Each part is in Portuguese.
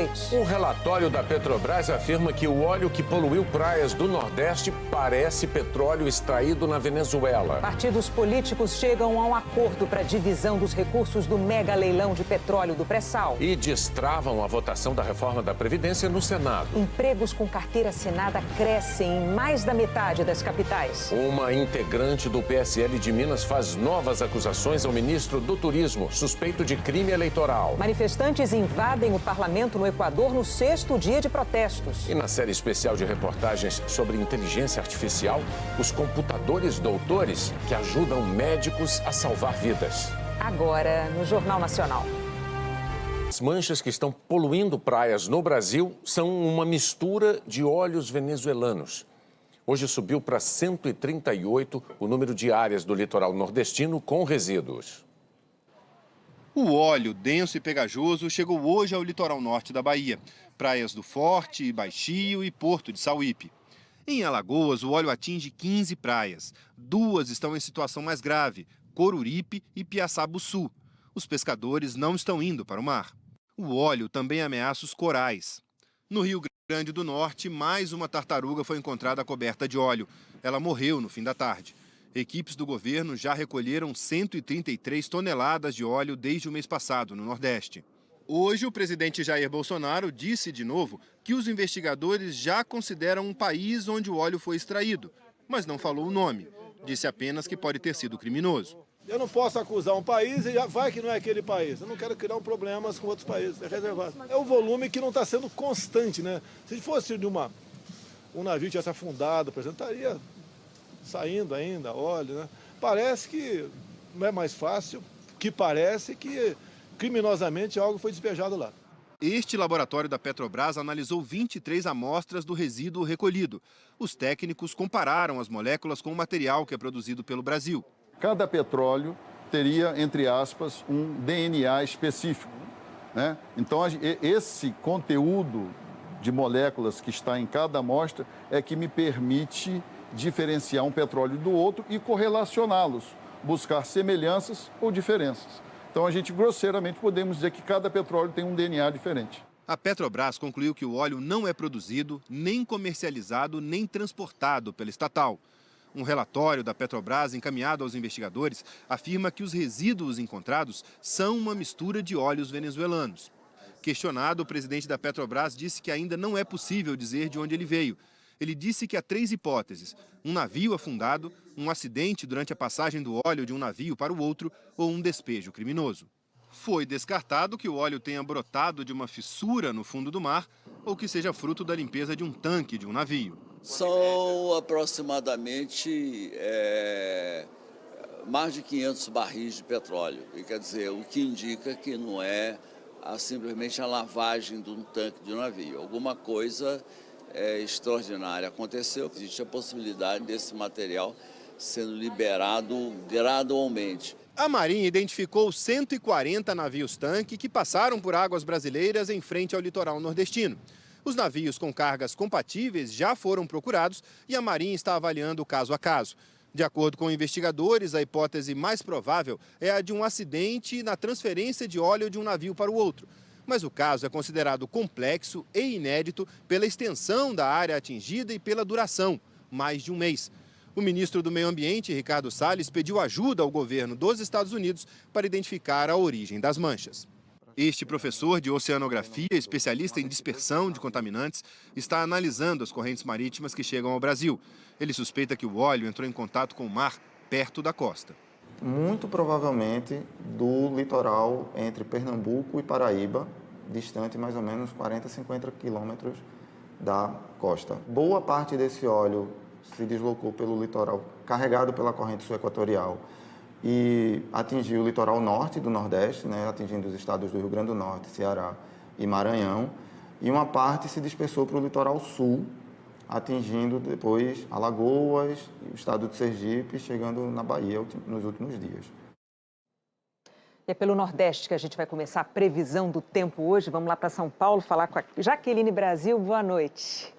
noite. Um relatório da Petrobras afirma que o óleo que poluiu praias do Nordeste parece petróleo extraído na Venezuela. Partidos políticos chegam a um acordo para a divisão dos recursos do mega leilão de petróleo do pré-sal. E destravam a votação da reforma da Previdência no Senado. Empregos com carteira assinada crescem em mais da metade das capitais. Uma integrante do PSL de Minas faz novas acusações ao ministro do Turismo, suspeito de crime eleitoral. Manifestantes invadem o parlamento no Equador no 6º dia de protestos. E na série especial de reportagens sobre inteligência artificial, os computadores doutores que ajudam médicos a salvar vidas. Agora, no Jornal Nacional. As manchas que estão poluindo praias no Brasil são uma mistura de óleos venezuelanos. Hoje subiu para 138 o número de áreas do litoral nordestino com resíduos. O óleo denso e pegajoso chegou hoje ao litoral norte da Bahia. Praias do Forte, Baixio e Porto de Sauípe. Em Alagoas, o óleo atinge 15 praias. 2 estão em situação mais grave, Coruripe e Piaçabuçu. Os pescadores não estão indo para o mar. O óleo também ameaça os corais. No Rio Grande do Norte, mais uma tartaruga foi encontrada coberta de óleo. Ela morreu no fim da tarde. Equipes do governo já recolheram 133 toneladas de óleo desde o mês passado, no Nordeste. Hoje, o presidente Jair Bolsonaro disse de novo que os investigadores já consideram um país onde o óleo foi extraído, mas não falou o nome. Disse apenas que pode ter sido criminoso. Eu não posso acusar um país e já vai que não é aquele país. Eu não quero criar problemas com outros países, é reservado. É o volume que não está sendo constante, né? Se fosse de um navio tivesse afundado, por exemplo, estaria saindo ainda óleo, né? Parece que não é mais fácil, que parece que criminosamente algo foi despejado lá. Este laboratório da Petrobras analisou 23 amostras do resíduo recolhido. Os técnicos compararam as moléculas com o material que é produzido pelo Brasil. Cada petróleo teria, entre aspas, um DNA específico, né? Então, esse conteúdo de moléculas que está em cada amostra é que me permite diferenciar um petróleo do outro e correlacioná-los, buscar semelhanças ou diferenças. Então, a gente, grosseiramente, podemos dizer que cada petróleo tem um DNA diferente. A Petrobras concluiu que o óleo não é produzido, nem comercializado, nem transportado pela estatal. Um relatório da Petrobras encaminhado aos investigadores afirma que os resíduos encontrados são uma mistura de óleos venezuelanos. Questionado, o presidente da Petrobras disse que ainda não é possível dizer de onde ele veio. Ele disse que há 3 hipóteses: um navio afundado, um acidente durante a passagem do óleo de um navio para o outro ou um despejo criminoso. Foi descartado que o óleo tenha brotado de uma fissura no fundo do mar ou que seja fruto da limpeza de um tanque de um navio. São aproximadamente mais de 500 barris de petróleo. E quer dizer, o que indica que não é simplesmente a lavagem de um tanque de um navio. Alguma coisa extraordinária aconteceu. Existe a possibilidade desse material sendo liberado gradualmente. A Marinha identificou 140 navios-tanque que passaram por águas brasileiras em frente ao litoral nordestino. Os navios com cargas compatíveis já foram procurados e a Marinha está avaliando o caso a caso. De acordo com investigadores, a hipótese mais provável é a de um acidente na transferência de óleo de um navio para o outro. Mas o caso é considerado complexo e inédito pela extensão da área atingida e pela duração, mais de um mês. O ministro do Meio Ambiente, Ricardo Salles, pediu ajuda ao governo dos Estados Unidos para identificar a origem das manchas. Este professor de oceanografia, especialista em dispersão de contaminantes, está analisando as correntes marítimas que chegam ao Brasil. Ele suspeita que o óleo entrou em contato com o mar perto da costa. Muito provavelmente do litoral entre Pernambuco e Paraíba, distante mais ou menos 40, 50 quilômetros da costa. Boa parte desse óleo se deslocou pelo litoral, carregado pela corrente sul-equatorial, e atingiu o litoral norte do Nordeste, né, atingindo os estados do Rio Grande do Norte, Ceará e Maranhão, e uma parte se dispersou para o litoral sul, atingindo depois Alagoas, o estado de Sergipe, chegando na Bahia nos últimos dias. É pelo Nordeste que a gente vai começar a previsão do tempo hoje. Vamos lá para São Paulo falar com a Jaqueline Brasil. Boa noite.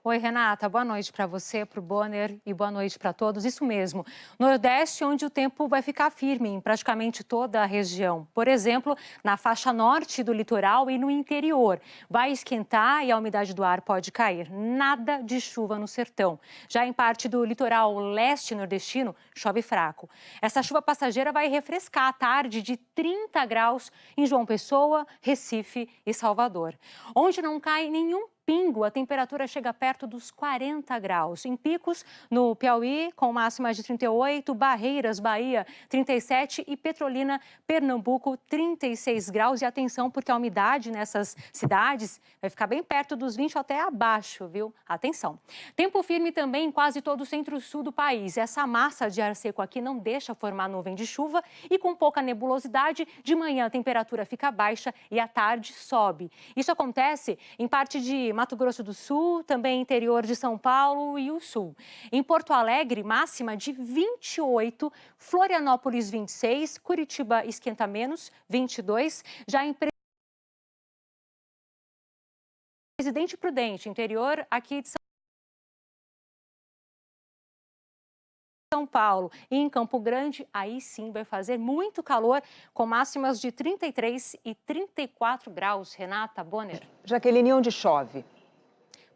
Oi, Renata, boa noite para você, para o Bonner e boa noite para todos. Isso mesmo, Nordeste, onde o tempo vai ficar firme em praticamente toda a região. Por exemplo, na faixa norte do litoral e no interior. Vai esquentar e a umidade do ar pode cair. Nada de chuva no sertão. Já em parte do litoral leste nordestino, chove fraco. Essa chuva passageira vai refrescar a tarde de 30 graus em João Pessoa, Recife e Salvador. Onde não cai nenhum pingo, a temperatura chega perto dos 40 graus. Em Picos, no Piauí, com máxima de 38, Barreiras, Bahia, 37 e Petrolina, Pernambuco, 36 graus. E atenção, porque a umidade nessas cidades vai ficar bem perto dos 20 até abaixo, viu? Atenção. Tempo firme também em quase todo o centro-sul do país. Essa massa de ar seco aqui não deixa formar nuvem de chuva e com pouca nebulosidade, de manhã a temperatura fica baixa e à tarde sobe. Isso acontece em parte de Mato Grosso do Sul, também interior de São Paulo e o Sul. Em Porto Alegre, máxima de 28, Florianópolis 26, Curitiba esquenta menos, 22, já em Presidente Prudente, interior aqui de São Paulo e em Campo Grande, aí sim vai fazer muito calor, com máximas de 33 e 34 graus. Renata, Bonner. Jaqueline, onde chove?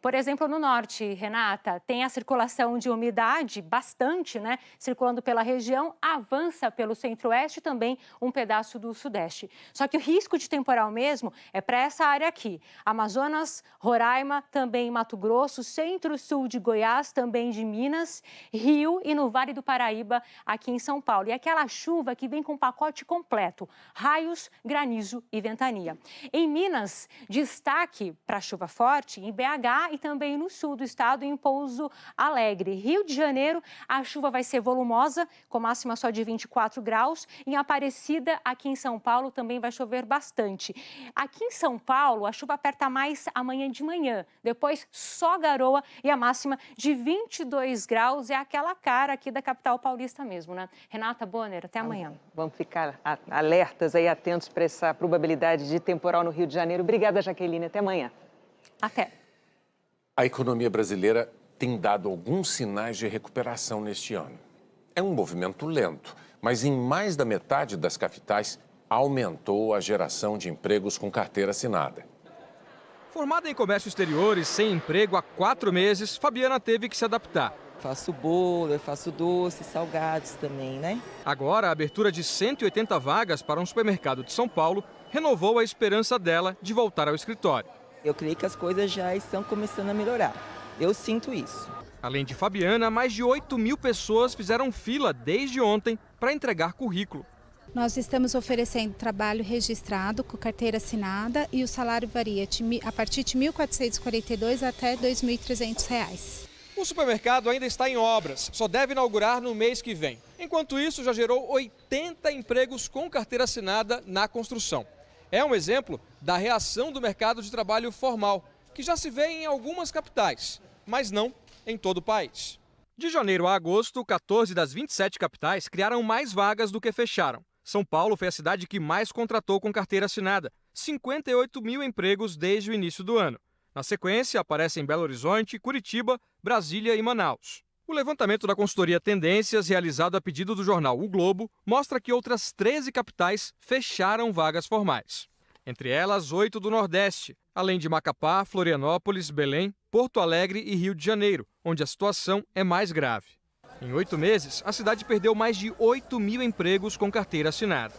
Por exemplo, no norte, Renata, tem a circulação de umidade bastante, né? Circulando pela região, avança pelo centro-oeste e também um pedaço do sudeste. Só que o risco de temporal mesmo é para essa área aqui. Amazonas, Roraima, também Mato Grosso, centro-sul de Goiás, também de Minas, Rio e no Vale do Paraíba, aqui em São Paulo. E aquela chuva que vem com pacote completo, raios, granizo e ventania. Em Minas, destaque para chuva forte em BH e também no sul do estado, em Pouso Alegre. Rio de Janeiro, a chuva vai ser volumosa, com máxima só de 24 graus. Em Aparecida, aqui em São Paulo, também vai chover bastante. Aqui em São Paulo, a chuva aperta mais amanhã de manhã. Depois, só garoa e a máxima de 22 graus. É aquela cara aqui da capital paulista mesmo, né? Renata, Bonner, até amanhã. Vamos ficar alertas aí, atentos para essa probabilidade de temporal no Rio de Janeiro. Obrigada, Jaqueline. Até amanhã. Até. A economia brasileira tem dado alguns sinais de recuperação neste ano. É um movimento lento, mas em mais da metade das capitais aumentou a geração de empregos com carteira assinada. Formada em comércio exterior e sem emprego há 4 meses, Fabiana teve que se adaptar. Faço bolo, eu faço doces, salgados também, né? Agora, a abertura de 180 vagas para um supermercado de São Paulo renovou a esperança dela de voltar ao escritório. Eu creio que as coisas já estão começando a melhorar. Eu sinto isso. Além de Fabiana, mais de 8.000 pessoas fizeram fila desde ontem para entregar currículo. Nós estamos oferecendo trabalho registrado com carteira assinada e o salário varia a partir de R$ 1.442 até R$ 2.300. O supermercado ainda está em obras, só deve inaugurar no mês que vem. Enquanto isso, já gerou 80 empregos com carteira assinada na construção. É um exemplo da reação do mercado de trabalho formal, que já se vê em algumas capitais, mas não em todo o país. De janeiro a agosto, 14 das 27 capitais criaram mais vagas do que fecharam. São Paulo foi a cidade que mais contratou com carteira assinada, 58.000 empregos desde o início do ano. Na sequência, aparecem Belo Horizonte, Curitiba, Brasília e Manaus. O levantamento da consultoria Tendências, realizado a pedido do jornal O Globo, mostra que outras 13 capitais fecharam vagas formais. Entre elas, 8 do Nordeste, além de Macapá, Florianópolis, Belém, Porto Alegre e Rio de Janeiro, onde a situação é mais grave. Em 8 meses, a cidade perdeu mais de 8.000 empregos com carteira assinada.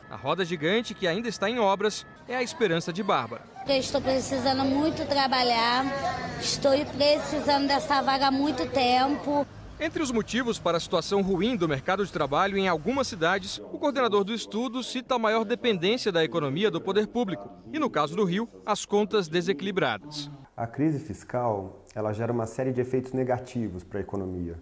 A roda gigante, que ainda está em obras, é a esperança de Bárbara. Eu estou precisando muito trabalhar, estou precisando dessa vaga há muito tempo. Entre os motivos para a situação ruim do mercado de trabalho em algumas cidades, o coordenador do estudo cita a maior dependência da economia do poder público e, no caso do Rio, as contas desequilibradas. A crise fiscal ela gera uma série de efeitos negativos para a economia.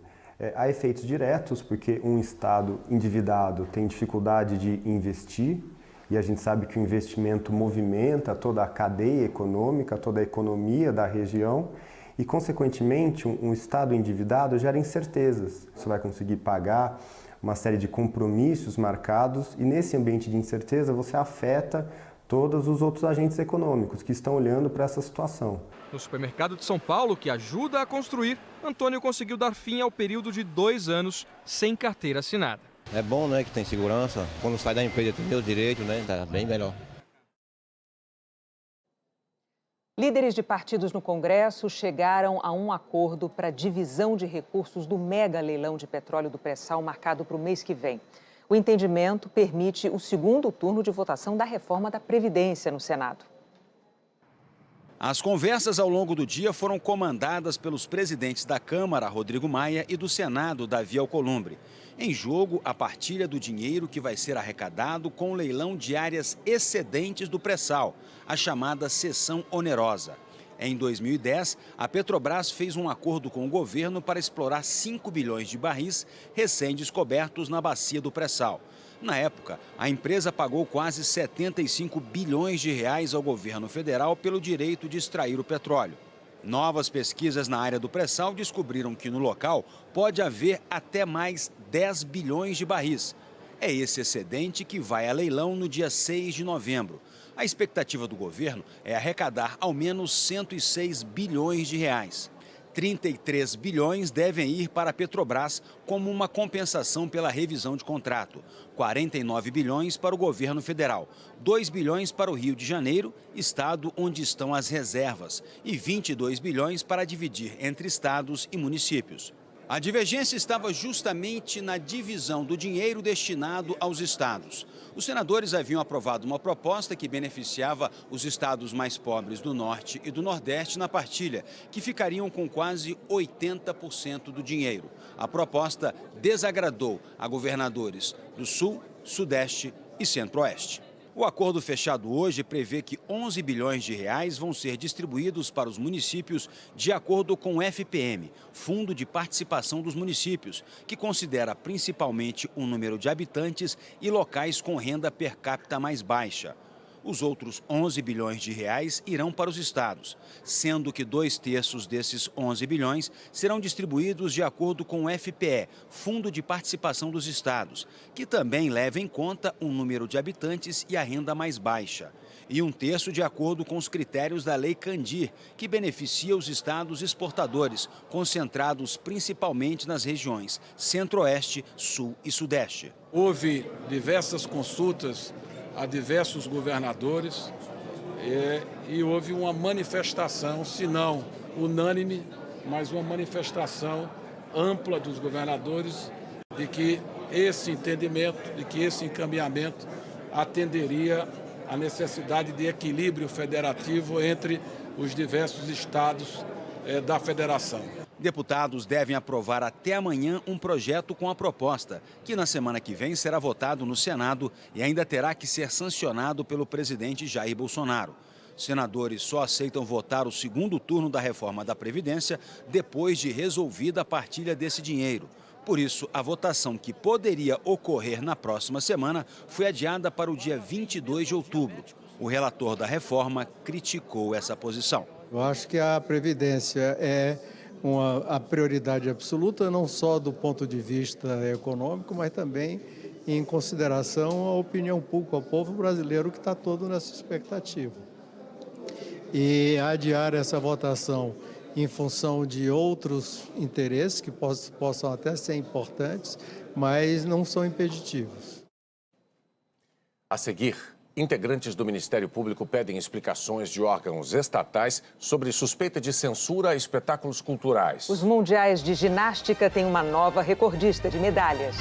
Há efeitos diretos, porque um Estado endividado tem dificuldade de investir, e a gente sabe que o investimento movimenta toda a cadeia econômica, toda a economia da região, e, consequentemente, um Estado endividado gera incertezas. Você vai conseguir pagar uma série de compromissos marcados, e nesse ambiente de incerteza você afeta todos os outros agentes econômicos que estão olhando para essa situação. No supermercado de São Paulo, que ajuda a construir, Antônio conseguiu dar fim ao período de 2 anos sem carteira assinada. É bom, né, que tem segurança. Quando sai da empresa tem meus direitos, né, tá bem melhor. Líderes de partidos no Congresso chegaram a um acordo para a divisão de recursos do mega leilão de petróleo do pré-sal marcado para o mês que vem. O entendimento permite o segundo turno de votação da reforma da Previdência no Senado. As conversas ao longo do dia foram comandadas pelos presidentes da Câmara, Rodrigo Maia, e do Senado, Davi Alcolumbre. Em jogo, a partilha do dinheiro que vai ser arrecadado com o leilão de áreas excedentes do pré-sal, a chamada cessão onerosa. Em 2010, a Petrobras fez um acordo com o governo para explorar 5 bilhões de barris recém-descobertos na bacia do pré-sal. Na época, a empresa pagou quase 75 bilhões de reais ao governo federal pelo direito de extrair o petróleo. Novas pesquisas na área do pré-sal descobriram que no local pode haver até mais 10 bilhões de barris. É esse excedente que vai a leilão no dia 6 de novembro. A expectativa do governo é arrecadar ao menos 106 bilhões de reais. 33 bilhões devem ir para a Petrobras como uma compensação pela revisão de contrato. 49 bilhões para o governo federal. 2 bilhões para o Rio de Janeiro, estado onde estão as reservas. E 22 bilhões para dividir entre estados e municípios. A divergência estava justamente na divisão do dinheiro destinado aos estados. Os senadores haviam aprovado uma proposta que beneficiava os estados mais pobres do Norte e do Nordeste na partilha, que ficariam com quase 80% do dinheiro. A proposta desagradou a governadores do Sul, Sudeste e Centro-Oeste. O acordo fechado hoje prevê que 11 bilhões de reais vão ser distribuídos para os municípios de acordo com o FPM, Fundo de Participação dos Municípios, que considera principalmente o número de habitantes e locais com renda per capita mais baixa. Os outros 11 bilhões de reais irão para os estados, sendo que 2/3 desses 11 bilhões serão distribuídos de acordo com o FPE, Fundo de Participação dos Estados, que também leva em conta o número de habitantes e a renda mais baixa. E 1/3 de acordo com os critérios da Lei Candir, que beneficia os estados exportadores, concentrados principalmente nas regiões Centro-Oeste, Sul e Sudeste. Houve diversas consultas a diversos governadores e houve uma manifestação, se não unânime, mas uma manifestação ampla dos governadores de que esse entendimento, de que esse encaminhamento atenderia à necessidade de equilíbrio federativo entre os diversos estados da federação. Deputados devem aprovar até amanhã um projeto com a proposta, que na semana que vem será votado no Senado e ainda terá que ser sancionado pelo presidente Jair Bolsonaro. Senadores só aceitam votar o segundo turno da reforma da Previdência depois de resolvida a partilha desse dinheiro. Por isso, a votação que poderia ocorrer na próxima semana foi adiada para o dia 22 de outubro. O relator da reforma criticou essa posição. Eu acho que a Previdência é a prioridade absoluta, não só do ponto de vista econômico, mas também em consideração à opinião pública, ao povo brasileiro que está todo nessa expectativa. E adiar essa votação em função de outros interesses que possam até ser importantes, mas não são impeditivos. A seguir, integrantes do Ministério Público pedem explicações de órgãos estatais sobre suspeita de censura a espetáculos culturais. Os mundiais de ginástica têm uma nova recordista de medalhas.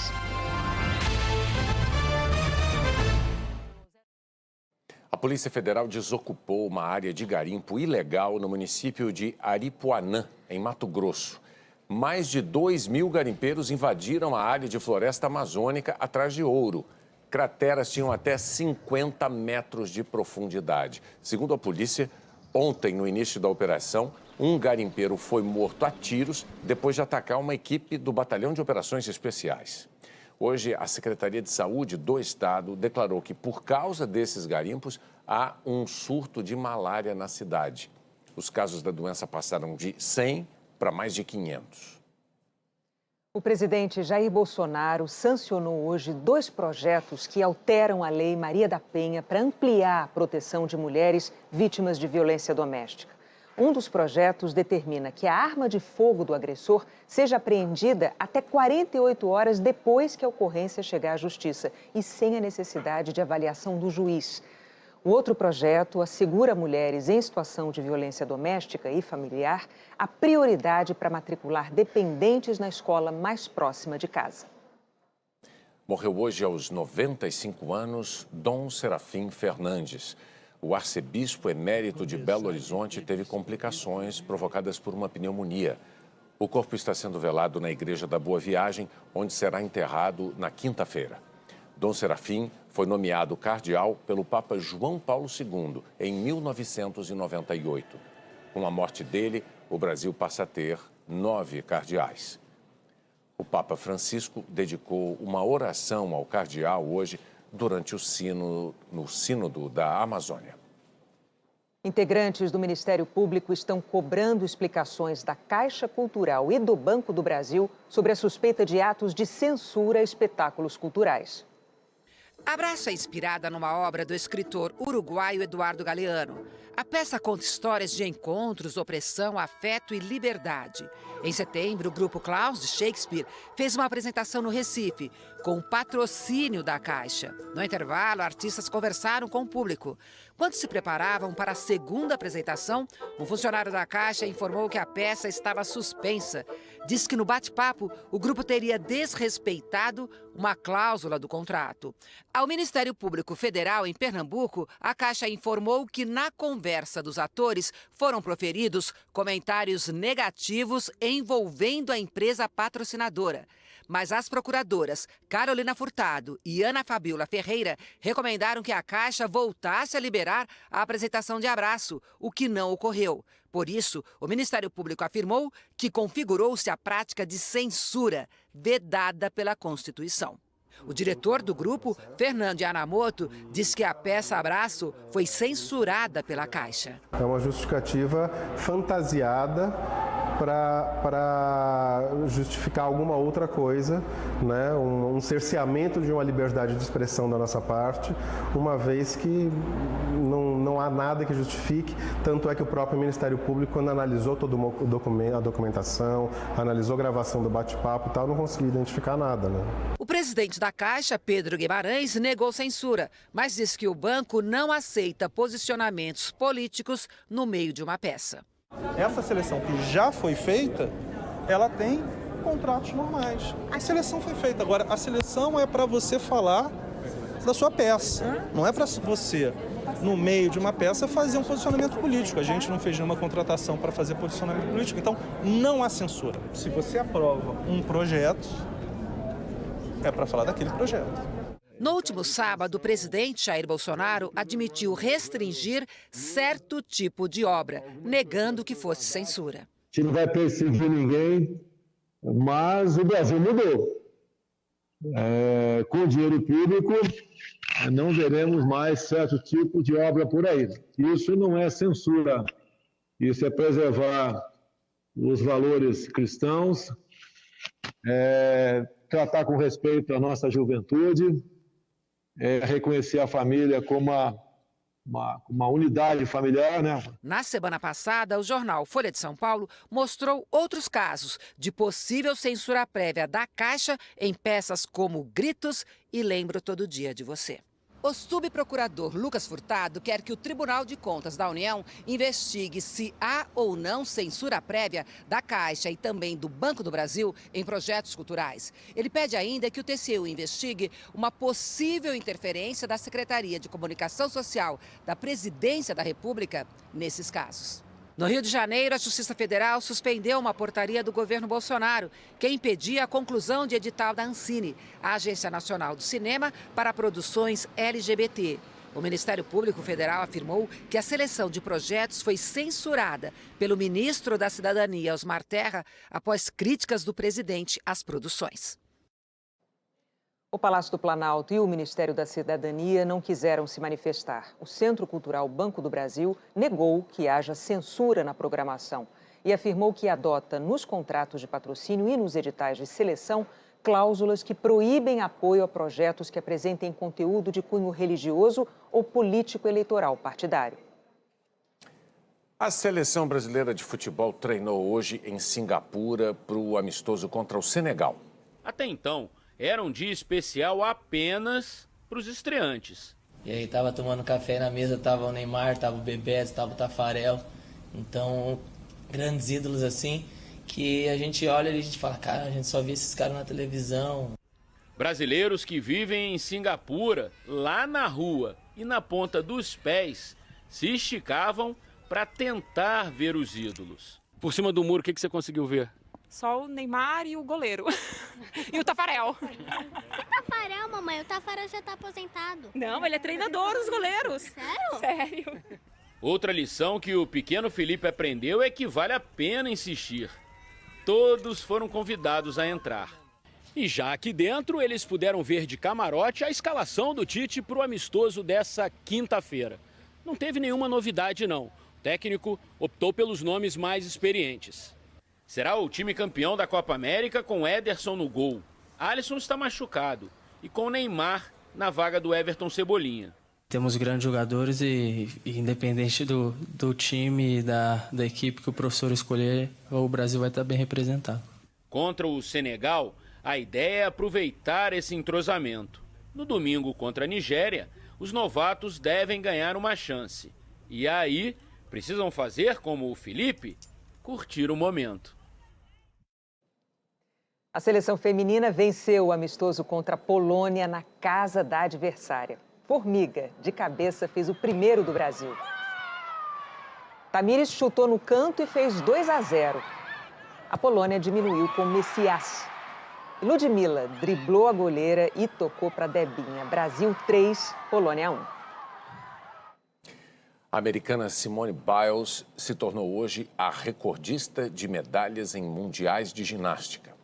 A Polícia Federal desocupou uma área de garimpo ilegal no município de Aripuanã, em Mato Grosso. Mais de 2.000 garimpeiros invadiram a área de floresta amazônica atrás de ouro. Crateras tinham até 50 metros de profundidade. Segundo a polícia, ontem, no início da operação, um garimpeiro foi morto a tiros depois de atacar uma equipe do Batalhão de Operações Especiais. Hoje, a Secretaria de Saúde do Estado declarou que, por causa desses garimpos, há um surto de malária na cidade. Os casos da doença passaram de 100 para mais de 500. O presidente Jair Bolsonaro sancionou hoje 2 projetos que alteram a Lei Maria da Penha para ampliar a proteção de mulheres vítimas de violência doméstica. Um dos projetos determina que a arma de fogo do agressor seja apreendida até 48 horas depois que a ocorrência chegar à justiça e sem a necessidade de avaliação do juiz. O outro projeto assegura a mulheres em situação de violência doméstica e familiar a prioridade para matricular dependentes na escola mais próxima de casa. Morreu hoje aos 95 anos Dom Serafim Fernandes. O arcebispo emérito de Belo Horizonte teve complicações provocadas por uma pneumonia. O corpo está sendo velado na Igreja da Boa Viagem, onde será enterrado na quinta-feira. Dom Serafim foi nomeado cardeal pelo Papa João Paulo II em 1998. Com a morte dele, o Brasil passa a ter 9 cardeais. O Papa Francisco dedicou uma oração ao cardeal hoje durante no Sínodo da Amazônia. Integrantes do Ministério Público estão cobrando explicações da Caixa Cultural e do Banco do Brasil sobre a suspeita de atos de censura a espetáculos culturais. Abraço é inspirada numa obra do escritor uruguaio Eduardo Galeano. A peça conta histórias de encontros, opressão, afeto e liberdade. Em setembro, o grupo Klaus de Shakespeare fez uma apresentação no Recife, com o patrocínio da Caixa. No intervalo, artistas conversaram com o público. Quando se preparavam para a segunda apresentação, um funcionário da Caixa informou que a peça estava suspensa. Disse que no bate-papo, o grupo teria desrespeitado uma cláusula do contrato. Ao Ministério Público Federal, em Pernambuco, a Caixa informou que na conversa dos atores foram proferidos comentários negativos envolvendo a empresa patrocinadora. Mas as procuradoras Carolina Furtado e Ana Fabiola Ferreira recomendaram que a Caixa voltasse a liberar a apresentação de Abraço, o que não ocorreu. Por isso, o Ministério Público afirmou que configurou-se a prática de censura vedada pela Constituição. O diretor do grupo, Fernando Yanamoto, diz que a peça Abraço foi censurada pela Caixa. É uma justificativa fantasiada para justificar alguma outra coisa, né? Um cerceamento de uma liberdade de expressão da nossa parte, uma vez que não há nada que justifique, tanto é que o próprio Ministério Público, quando analisou toda a documentação, analisou a gravação do bate-papo e tal, não conseguiu identificar nada, né? O presidente da Caixa, Pedro Guimarães, negou censura, mas disse que o banco não aceita posicionamentos políticos no meio de uma peça. Essa seleção que já foi feita, ela tem contratos normais. A seleção foi feita. Agora, a seleção é para você falar da sua peça. Não é para você, no meio de uma peça, fazer um posicionamento político. A gente não fez nenhuma contratação para fazer posicionamento político. Então, não há censura. Se você aprova um projeto, é para falar daquele projeto. No último sábado, o presidente Jair Bolsonaro admitiu restringir certo tipo de obra, negando que fosse censura. A gente não vai perseguir ninguém, mas o Brasil mudou. Com dinheiro público, não veremos mais certo tipo de obra por aí. Isso não é censura, isso é preservar os valores cristãos, tratar com respeito a nossa juventude, reconhecer a família como uma unidade familiar, né? Na semana passada, o jornal Folha de São Paulo mostrou outros casos de possível censura prévia da Caixa em peças como Gritos e Lembro Todo Dia de Você. O subprocurador Lucas Furtado quer que o Tribunal de Contas da União investigue se há ou não censura prévia da Caixa e também do Banco do Brasil em projetos culturais. Ele pede ainda que o TCU investigue uma possível interferência da Secretaria de Comunicação Social da Presidência da República nesses casos. No Rio de Janeiro, a Justiça Federal suspendeu uma portaria do governo Bolsonaro que impedia a conclusão de edital da Ancine, a Agência Nacional do Cinema, para produções LGBT. O Ministério Público Federal afirmou que a seleção de projetos foi censurada pelo ministro da Cidadania, Osmar Terra, após críticas do presidente às produções. O Palácio do Planalto e o Ministério da Cidadania não quiseram se manifestar. O Centro Cultural Banco do Brasil negou que haja censura na programação e afirmou que adota nos contratos de patrocínio e nos editais de seleção cláusulas que proíbem apoio a projetos que apresentem conteúdo de cunho religioso ou político-eleitoral partidário. A seleção brasileira de futebol treinou hoje em Singapura para o amistoso contra o Senegal. Até então, era um dia especial apenas para os estreantes. E aí tava tomando café na mesa, tava o Neymar, tava o Bebeto, tava o Tafarel. Então, grandes ídolos assim, que a gente olha e a gente fala, cara, a gente só via esses caras na televisão. Brasileiros que vivem em Singapura, lá na rua e na ponta dos pés, se esticavam para tentar ver os ídolos. Por cima do muro, o que você conseguiu ver? Só o Neymar e o goleiro. E o Tafarel. Que Tafarel, mamãe? O Tafarel já tá aposentado. Não, ele é treinador dos goleiros. Sério? Sério. Outra lição que o pequeno Felipe aprendeu é que vale a pena insistir. Todos foram convidados a entrar. E já aqui dentro, eles puderam ver de camarote a escalação do Tite para o amistoso dessa quinta-feira. Não teve nenhuma novidade, não. O técnico optou pelos nomes mais experientes. Será o time campeão da Copa América com Ederson no gol. Alisson está machucado e com Neymar na vaga do Everton Cebolinha. Temos grandes jogadores e independente do time e da equipe que o professor escolher, o Brasil vai estar bem representado. Contra o Senegal, a ideia é aproveitar esse entrosamento. No domingo contra a Nigéria, os novatos devem ganhar uma chance. E aí, precisam fazer como o Felipe, curtir o momento. A seleção feminina venceu o amistoso contra a Polônia na casa da adversária. Formiga, de cabeça, fez o primeiro do Brasil. Tamires chutou no canto e fez 2-0. A Polônia diminuiu com Messias. Ludmila driblou a goleira e tocou para Debinha. Brasil 3, Polônia 1. A americana Simone Biles se tornou hoje a recordista de medalhas em mundiais de ginástica.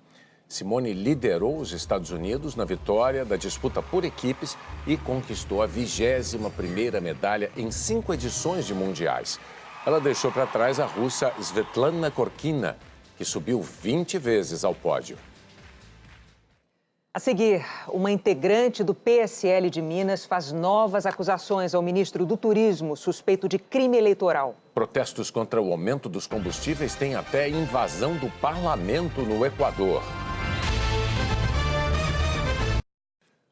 Simone liderou os Estados Unidos na vitória da disputa por equipes e conquistou a 21ª medalha em 5 edições de mundiais. Ela deixou para trás a russa Svetlana Korkina, que subiu 20 vezes ao pódio. A seguir, uma integrante do PSL de Minas faz novas acusações ao ministro do Turismo, suspeito de crime eleitoral. Protestos contra o aumento dos combustíveis têm até invasão do parlamento no Equador.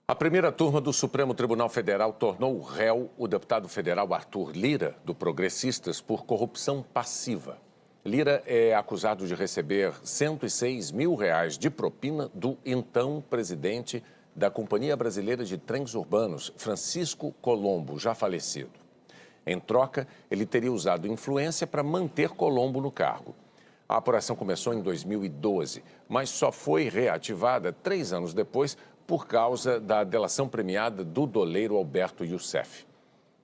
A primeira turma do Supremo Tribunal Federal tornou réu o deputado federal Arthur Lira, do Progressistas, por corrupção passiva. Lira é acusado de receber R$106 mil de propina do então presidente da Companhia Brasileira de Trens Urbanos, Francisco Colombo, já falecido. Em troca, ele teria usado influência para manter Colombo no cargo. A apuração começou em 2012, mas só foi reativada 3 anos depois por causa da delação premiada do doleiro Alberto Youssef.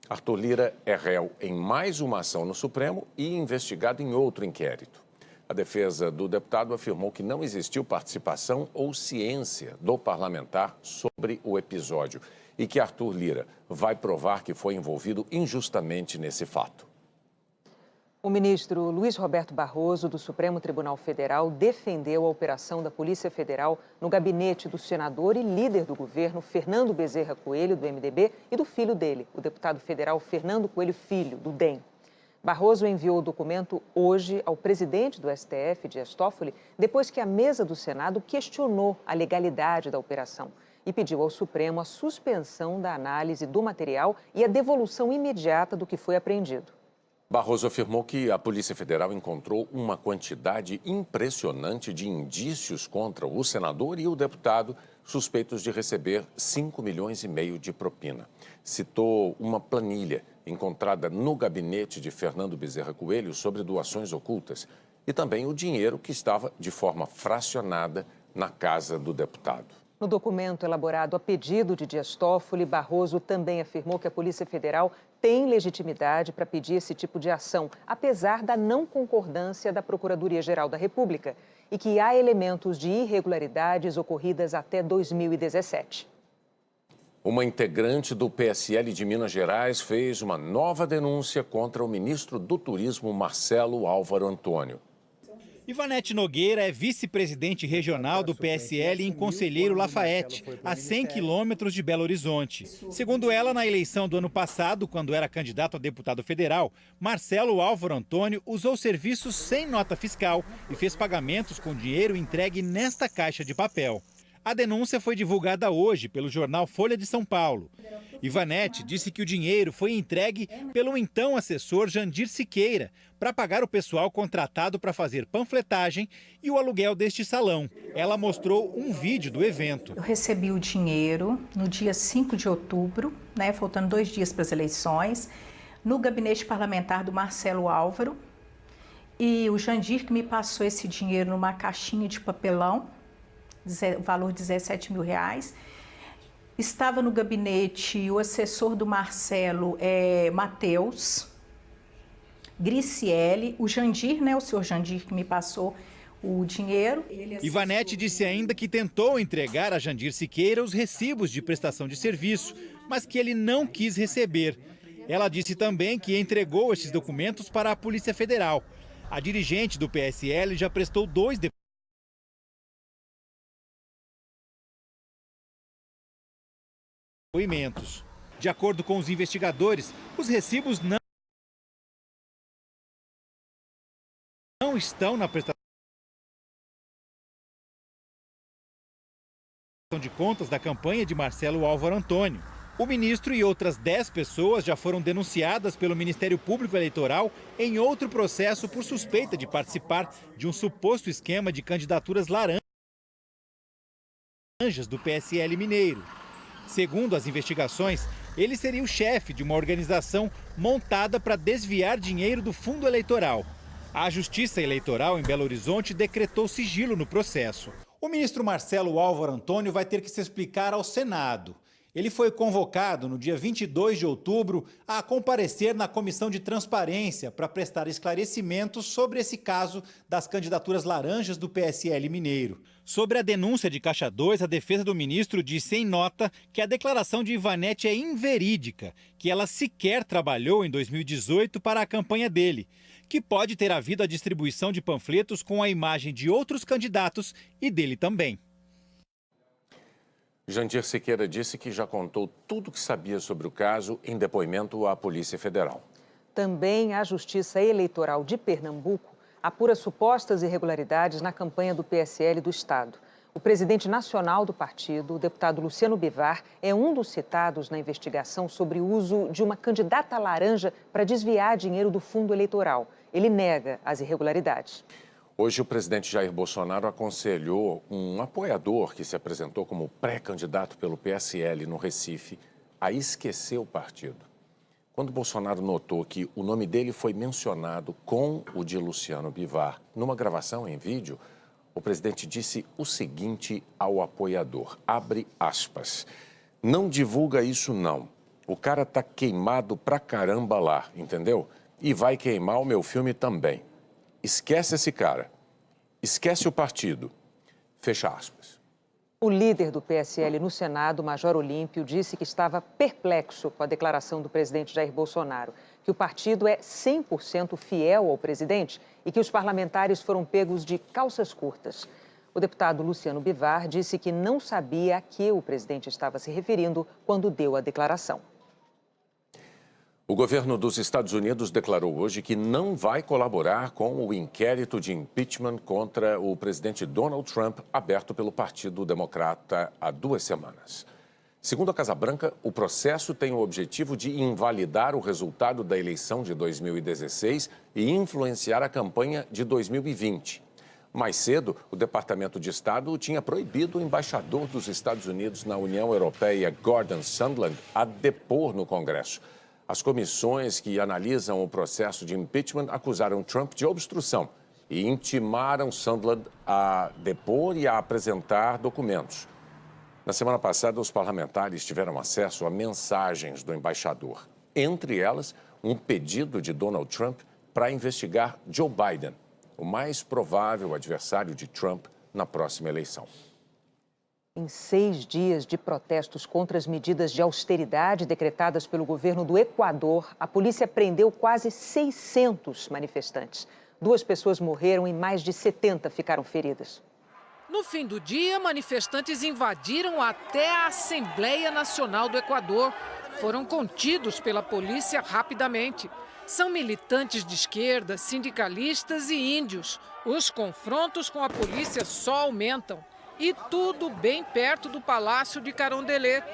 Arthur Lira é réu em mais uma ação no Supremo e investigado em outro inquérito. A defesa do deputado afirmou que não existiu participação ou ciência do parlamentar sobre o episódio e que Arthur Lira vai provar que foi envolvido injustamente nesse fato. O ministro Luiz Roberto Barroso, do Supremo Tribunal Federal, defendeu a operação da Polícia Federal no gabinete do senador e líder do governo, Fernando Bezerra Coelho, do MDB, e do filho dele, o deputado federal Fernando Coelho Filho, do DEM. Barroso enviou o documento hoje ao presidente do STF, Dias Toffoli, depois que a mesa do Senado questionou a legalidade da operação e pediu ao Supremo a suspensão da análise do material e a devolução imediata do que foi apreendido. Barroso afirmou que a Polícia Federal encontrou uma quantidade impressionante de indícios contra o senador e o deputado suspeitos de receber R$5,5 milhões de propina. Citou uma planilha encontrada no gabinete de Fernando Bezerra Coelho sobre doações ocultas e também o dinheiro que estava de forma fracionada na casa do deputado. No documento elaborado a pedido de Dias Toffoli, Barroso também afirmou que a Polícia Federal tem legitimidade para pedir esse tipo de ação, apesar da não concordância da Procuradoria-Geral da República, e que há elementos de irregularidades ocorridas até 2017. Uma integrante do PSL de Minas Gerais fez uma nova denúncia contra o ministro do Turismo, Marcelo Álvaro Antônio. Ivanete Nogueira é vice-presidente regional do PSL em Conselheiro Lafayette, a 100 quilômetros de Belo Horizonte. Segundo ela, na eleição do ano passado, quando era candidato a deputado federal, Marcelo Álvaro Antônio usou serviços sem nota fiscal e fez pagamentos com dinheiro entregue nesta caixa de papel. A denúncia foi divulgada hoje pelo jornal Folha de São Paulo. Ivanete disse que o dinheiro foi entregue pelo então assessor Jandir Siqueira para pagar o pessoal contratado para fazer panfletagem e o aluguel deste salão. Ela mostrou um vídeo do evento. Eu recebi o dinheiro no dia 5 de outubro, faltando 2 dias para as eleições, no gabinete parlamentar do Marcelo Álvaro. E o Jandir que me passou esse dinheiro numa caixinha de papelão, valor de R$17 mil. Estava no gabinete o assessor do Marcelo, Matheus, Griciele, o Jandir, o senhor Jandir que me passou o dinheiro. Ivanete disse ainda que tentou entregar a Jandir Siqueira os recibos de prestação de serviço, mas que ele não quis receber. Ela disse também que entregou esses documentos para a Polícia Federal. A dirigente do PSL já prestou 2 depoimentos. De acordo com os investigadores, os recibos não estão na prestação de contas da campanha de Marcelo Álvaro Antônio. O ministro e outras 10 pessoas já foram denunciadas pelo Ministério Público Eleitoral em outro processo por suspeita de participar de um suposto esquema de candidaturas laranjas do PSL mineiro. Segundo as investigações, ele seria o chefe de uma organização montada para desviar dinheiro do fundo eleitoral. A Justiça Eleitoral em Belo Horizonte decretou sigilo no processo. O ministro Marcelo Álvaro Antônio vai ter que se explicar ao Senado. Ele foi convocado no dia 22 de outubro a comparecer na Comissão de Transparência para prestar esclarecimentos sobre esse caso das candidaturas laranjas do PSL mineiro. Sobre a denúncia de Caixa 2, a defesa do ministro disse em nota que a declaração de Ivanete é inverídica, que ela sequer trabalhou em 2018 para a campanha dele, que pode ter havido a distribuição de panfletos com a imagem de outros candidatos e dele também. Jandir Siqueira disse que já contou tudo o que sabia sobre o caso em depoimento à Polícia Federal. Também a Justiça Eleitoral de Pernambuco apura supostas irregularidades na campanha do PSL do Estado. O presidente nacional do partido, o deputado Luciano Bivar, é um dos citados na investigação sobre o uso de uma candidata laranja para desviar dinheiro do fundo eleitoral. Ele nega as irregularidades. Hoje, o presidente Jair Bolsonaro aconselhou um apoiador que se apresentou como pré-candidato pelo PSL no Recife a esquecer o partido. Quando Bolsonaro notou que o nome dele foi mencionado com o de Luciano Bivar numa gravação em vídeo, o presidente disse o seguinte ao apoiador, abre aspas, não divulga isso não, o cara tá queimado pra caramba lá, entendeu? E vai queimar o meu filme também. Esquece esse cara, esquece o partido, fecha aspas. O líder do PSL no Senado, Major Olímpio, disse que estava perplexo com a declaração do presidente Jair Bolsonaro, que o partido é 100% fiel ao presidente e que os parlamentares foram pegos de calças curtas. O deputado Luciano Bivar disse que não sabia a que o presidente estava se referindo quando deu a declaração. O governo dos Estados Unidos declarou hoje que não vai colaborar com o inquérito de impeachment contra o presidente Donald Trump, aberto pelo Partido Democrata há 2 semanas. Segundo a Casa Branca, o processo tem o objetivo de invalidar o resultado da eleição de 2016 e influenciar a campanha de 2020. Mais cedo, o Departamento de Estado tinha proibido o embaixador dos Estados Unidos na União Europeia, Gordon Sondland, a depor no Congresso. As comissões que analisam o processo de impeachment acusaram Trump de obstrução e intimaram Sondland a depor e a apresentar documentos. Na semana passada, os parlamentares tiveram acesso a mensagens do embaixador. Entre elas, um pedido de Donald Trump para investigar Joe Biden, o mais provável adversário de Trump na próxima eleição. Em 6 dias de protestos contra as medidas de austeridade decretadas pelo governo do Equador, a polícia prendeu quase 600 manifestantes. 2 pessoas morreram e mais de 70 ficaram feridas. No fim do dia, manifestantes invadiram até a Assembleia Nacional do Equador. Foram contidos pela polícia rapidamente. São militantes de esquerda, sindicalistas e índios. Os confrontos com a polícia só aumentam. E tudo bem perto do Palácio de Carondelet,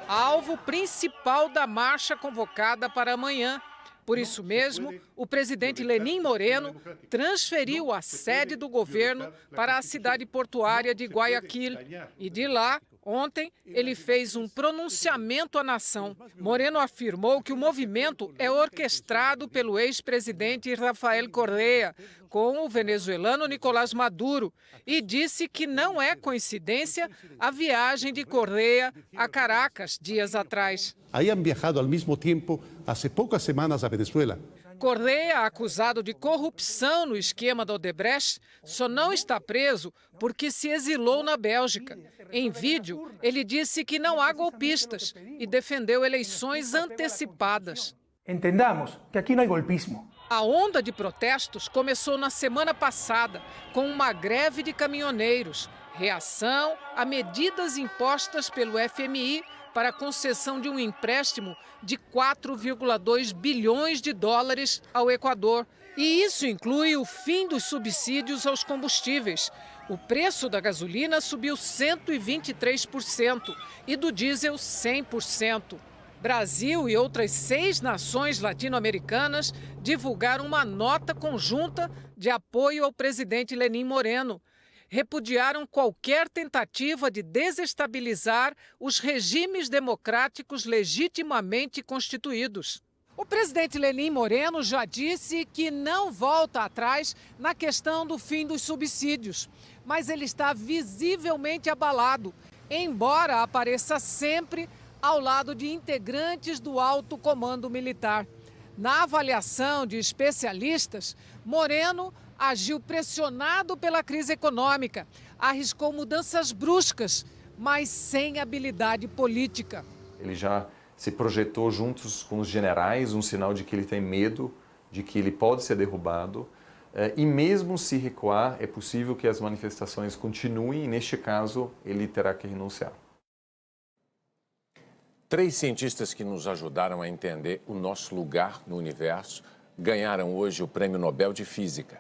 alvo principal da marcha convocada para amanhã. Por isso mesmo, o presidente Lenín Moreno transferiu a sede do governo para a cidade portuária de Guayaquil. E de lá, ontem, ele fez um pronunciamento à nação. Moreno afirmou que o movimento é orquestrado pelo ex-presidente Rafael Correa, com o venezuelano Nicolás Maduro, e disse que não é coincidência a viagem de Correa a Caracas dias atrás. Habían viajado al mismo tiempo hace pocas semanas a Venezuela. Correa, acusado de corrupção no esquema da Odebrecht, só não está preso porque se exilou na Bélgica. Em vídeo, ele disse que não há golpistas e defendeu eleições antecipadas. Entendamos que aqui não há golpismo. A onda de protestos começou na semana passada com uma greve de caminhoneiros, reação a medidas impostas pelo FMI para a concessão de um empréstimo de 4,2 bilhões de dólares ao Equador. E isso inclui o fim dos subsídios aos combustíveis. O preço da gasolina subiu 123% e do diesel 100%. Brasil e outras 6 nações latino-americanas divulgaram uma nota conjunta de apoio ao presidente Lenín Moreno. Repudiaram qualquer tentativa de desestabilizar os regimes democráticos legitimamente constituídos. O presidente Lenín Moreno já disse que não volta atrás na questão do fim dos subsídios, mas ele está visivelmente abalado, embora apareça sempre ao lado de integrantes do alto comando militar. Na avaliação de especialistas, Moreno agiu pressionado pela crise econômica, arriscou mudanças bruscas, mas sem habilidade política. Ele já se projetou juntos com os generais, um sinal de que ele tem medo, de que ele pode ser derrubado. E mesmo se recuar, é possível que as manifestações continuem e, neste caso, ele terá que renunciar. 3 cientistas que nos ajudaram a entender o nosso lugar no universo ganharam hoje o Prêmio Nobel de Física.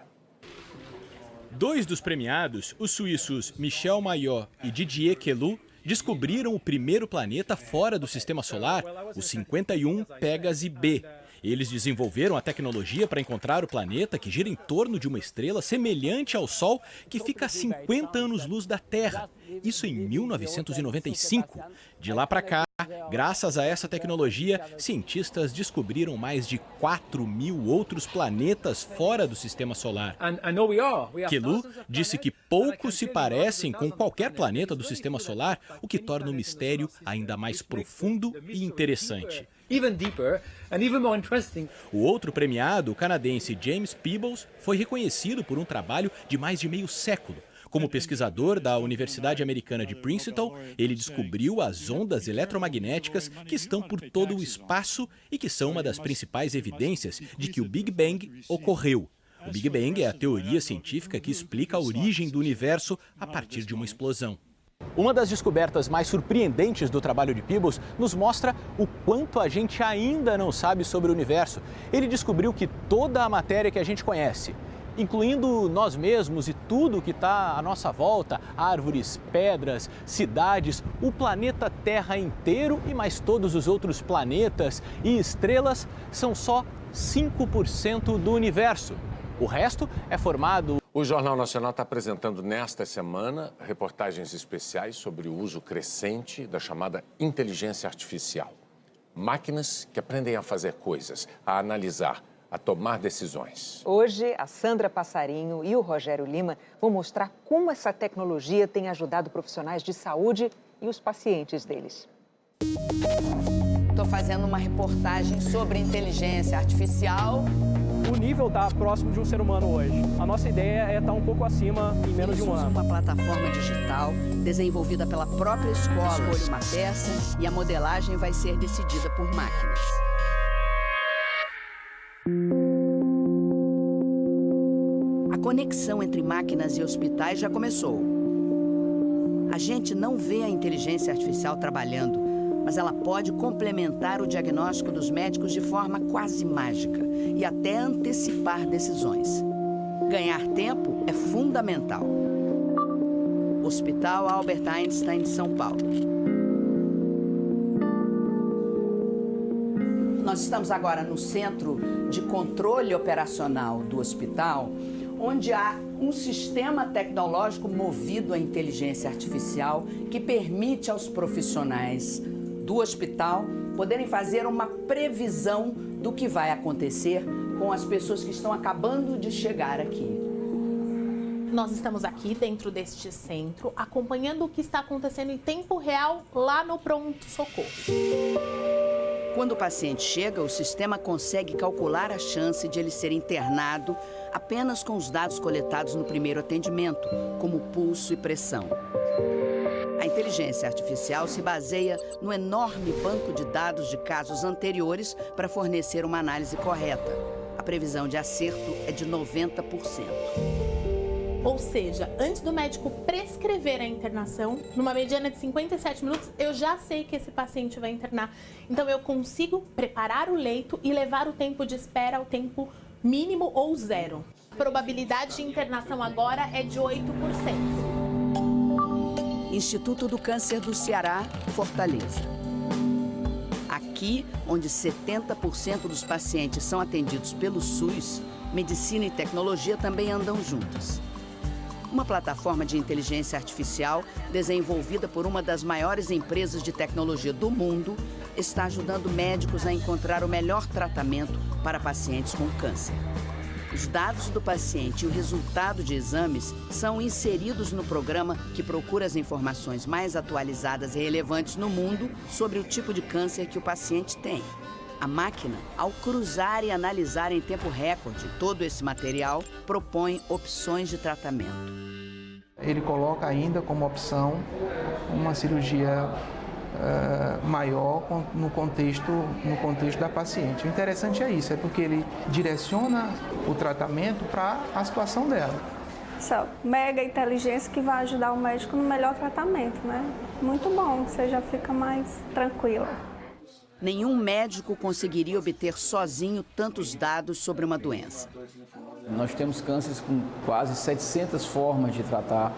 2 dos premiados, os suíços Michel Mayor e Didier Queloz, descobriram o primeiro planeta fora do Sistema Solar, o 51 Pégase B. Eles desenvolveram a tecnologia para encontrar o planeta que gira em torno de uma estrela semelhante ao Sol, que fica a 50 anos-luz da Terra. Isso em 1995. De lá para cá, graças a essa tecnologia, cientistas descobriram mais de 4.000 outros planetas fora do Sistema Solar. Queloz disse que poucos se parecem com qualquer planeta do Sistema Solar, o que torna o mistério ainda mais profundo e interessante. O outro premiado, o canadense James Peebles, foi reconhecido por um trabalho de mais de meio século. Como pesquisador da Universidade Americana de Princeton, ele descobriu as ondas eletromagnéticas que estão por todo o espaço e que são uma das principais evidências de que o Big Bang ocorreu. O Big Bang é a teoria científica que explica a origem do universo a partir de uma explosão. Uma das descobertas mais surpreendentes do trabalho de Peebles nos mostra o quanto a gente ainda não sabe sobre o universo. Ele descobriu que toda a matéria que a gente conhece, incluindo nós mesmos e tudo que está à nossa volta, árvores, pedras, cidades, o planeta Terra inteiro e mais todos os outros planetas e estrelas, são só 5% do universo. O resto é formado... O Jornal Nacional está apresentando nesta semana reportagens especiais sobre o uso crescente da chamada inteligência artificial. Máquinas que aprendem a fazer coisas, a analisar, a tomar decisões. Hoje, a Sandra Passarinho e o Rogério Lima vão mostrar como essa tecnologia tem ajudado profissionais de saúde e os pacientes deles. Estou fazendo uma reportagem sobre inteligência artificial. O nível está próximo de um ser humano hoje. A nossa ideia é estar um pouco acima em menos de um ano. Uma plataforma digital desenvolvida pela própria escola. Escolhe uma peça e a modelagem vai ser decidida por máquinas. A conexão entre máquinas e hospitais já começou. A gente não vê a inteligência artificial trabalhando, mas ela pode complementar o diagnóstico dos médicos de forma quase mágica e até antecipar decisões. Ganhar tempo é fundamental. Hospital Albert Einstein de São Paulo. Nós estamos agora no Centro de Controle Operacional do hospital, onde há um sistema tecnológico movido à inteligência artificial que permite aos profissionais do hospital poderem fazer uma previsão do que vai acontecer com as pessoas que estão acabando de chegar aqui. Nós estamos aqui dentro deste centro, acompanhando o que está acontecendo em tempo real lá no pronto-socorro. Quando o paciente chega, o sistema consegue calcular a chance de ele ser internado apenas com os dados coletados no primeiro atendimento, como pulso e pressão. A inteligência artificial se baseia no enorme banco de dados de casos anteriores para fornecer uma análise correta. A previsão de acerto é de 90%. Ou seja, antes do médico prescrever a internação, numa mediana de 57 minutos, eu já sei que esse paciente vai internar. Então, eu consigo preparar o leito e levar o tempo de espera ao tempo mínimo ou zero. A probabilidade de internação agora é de 8%. Instituto do Câncer do Ceará, Fortaleza. Aqui, onde 70% dos pacientes são atendidos pelo SUS, medicina e tecnologia também andam juntas. Uma plataforma de inteligência artificial desenvolvida por uma das maiores empresas de tecnologia do mundo está ajudando médicos a encontrar o melhor tratamento para pacientes com câncer. Os dados do paciente e o resultado de exames são inseridos no programa que procura as informações mais atualizadas e relevantes no mundo sobre o tipo de câncer que o paciente tem. A máquina, ao cruzar e analisar em tempo recorde todo esse material, propõe opções de tratamento. Ele coloca ainda como opção uma cirurgia maior no contexto da paciente. O interessante é isso, é porque ele direciona o tratamento para a situação dela. Essa mega inteligência que vai ajudar o médico no melhor tratamento, né? Muito bom, você já fica mais tranquila. Nenhum médico conseguiria obter sozinho tantos dados sobre uma doença. Nós temos cânceres com quase 700 formas de tratar,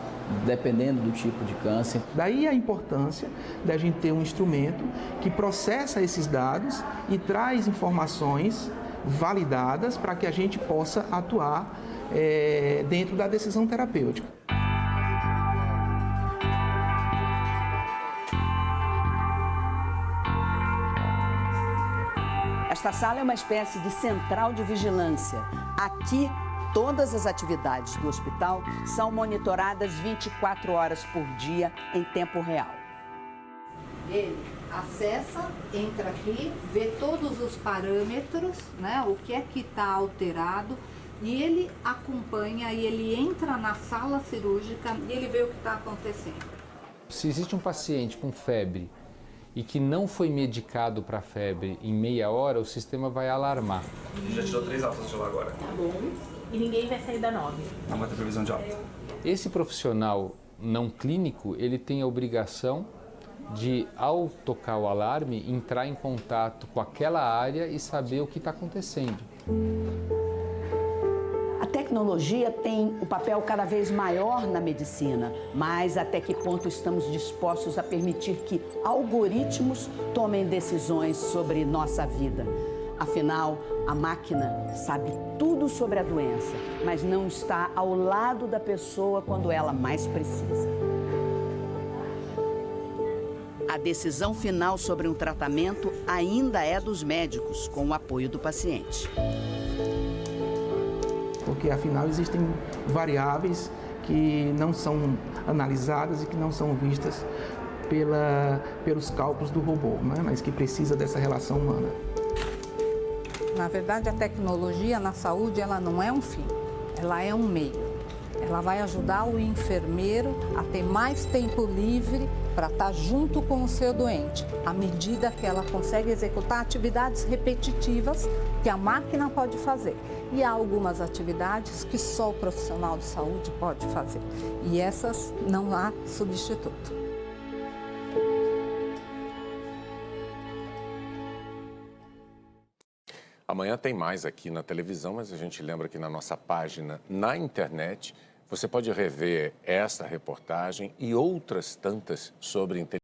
dependendo do tipo de câncer. Daí a importância da gente ter um instrumento que processa esses dados e traz informações validadas para que a gente possa atuar dentro da decisão terapêutica. Esta sala é uma espécie de central de vigilância. Aqui, todas as atividades do hospital são monitoradas 24 horas por dia em tempo real. Ele acessa, entra aqui, vê todos os parâmetros, né, o que é que está alterado, e ele acompanha e ele entra na sala cirúrgica e ele vê o que está acontecendo. Se existe um paciente com febre e que não foi medicado para febre em meia hora, o sistema vai alarmar. A gente já tirou 3 altas de lá agora. Tá bom. E ninguém vai sair da 9. Não vai ter previsão de alta. Esse profissional não clínico, ele tem a obrigação de, ao tocar o alarme, entrar em contato com aquela área e saber o que está acontecendo. A tecnologia tem um papel cada vez maior na medicina, mas até que ponto estamos dispostos a permitir que algoritmos tomem decisões sobre nossa vida? Afinal, a máquina sabe tudo sobre a doença, mas não está ao lado da pessoa quando ela mais precisa. A decisão final sobre um tratamento ainda é dos médicos, com o apoio do paciente. Porque, afinal, existem variáveis que não são analisadas e que não são vistas pelos cálculos do robô, né? Mas que precisa dessa relação humana. Na verdade, a tecnologia na saúde, ela não é um fim, ela é um meio. Ela vai ajudar o enfermeiro a ter mais tempo livre para estar junto com o seu doente, à medida que ela consegue executar atividades repetitivas que a máquina pode fazer. E há algumas atividades que só o profissional de saúde pode fazer. E essas não há substituto. Amanhã tem mais aqui na televisão, mas a gente lembra que na nossa página na internet você pode rever esta reportagem e outras tantas sobre inteligência